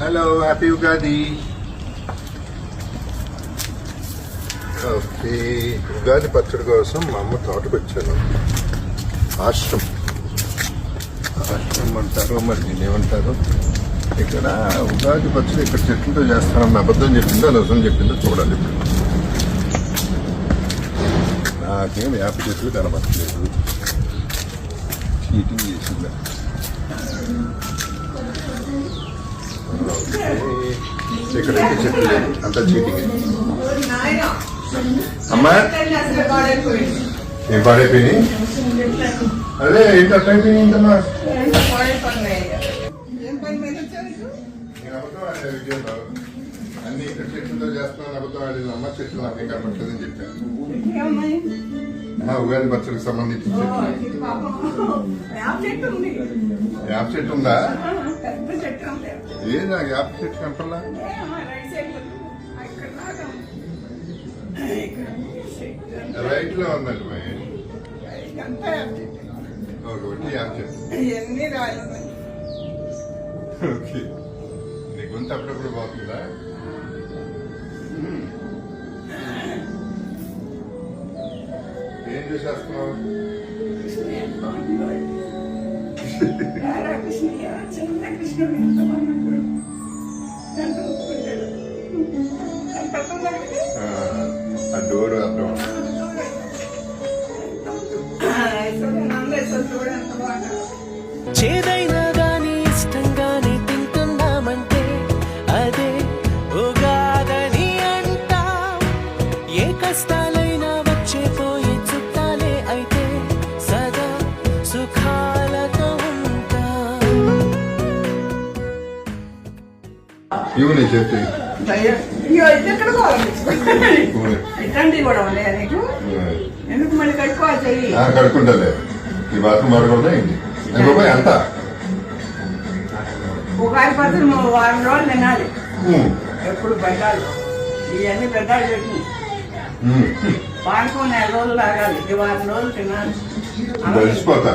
Hello, happy Ugadi. Okay, Ugadi పచ్చడి కోసం మా అమ్మ తోటకు వచ్చాను. ఆశ్రమం అంటారు, మరి దీన్ని ఏమంటారు? ఇక్కడ ఉగాది పచ్చడి ఇక్కడ చెట్లతో చేస్తానని అబద్ధం చెప్పిందో నిజం చెప్పిందో చూడాలి. ఇప్పుడు నాకేం వేప చెట్లు కనబడలేదు, చీటింగ్ చేసిందా? ఇక్కడైతే చెట్లు లేదు, అంతా చీటింగ్. అమ్మా ఏం పాడైపోయినాయి? అదే ఏంటి అట్లా అయిపోయిందమ్మా? అన్ని ఇక్కడ చెట్లతో చేస్తున్నాను అబద్ధం ఆడేది. అమ్మ చెట్లు నాకేం కనబట్టలేదని చెప్పాను. ఉగాది పచ్చడికి సంబంధించిన యాప్ చెట్టు ఉందా? ఏది నాకు యాప్ చెట్టు కనపడలా? రైట్ లో ఉందండి ఒకటి యాప్ చెట్టు. ఓకే, నీ గొంతు అప్పుడప్పుడు బాగుందా? ఏం చేసేస్తున్నావు? ఆ డోర్ అర్థం చేదైనా గాని ఇష్టంగానే తింటున్నామంటే అదే ఉగాదని అంటా. ఏ కష్టాలైనా వచ్చే పోయే చుట్టాలే అయితే సదా సుఖాలతో ఉంటా. ఇవి నీ చెప్పి ఎందుకు మళ్ళీ కట్టుకోవాలి? కడుక్కుంటలే, ఈ బాత్రూమ్ మరొకదా ఏంటి? ఇంకోపోయి అంత ఉగాది పచ్చడి 3 వారం రోజులు తినాలి. ఎప్పుడు బెడ్డాలు ఇవన్నీ బెడ్డాలు పెట్టి పాడుకో 4 రోజులు తాగాలి. 1 వారం రోజులు తినాలి. తెలిసిపోతా.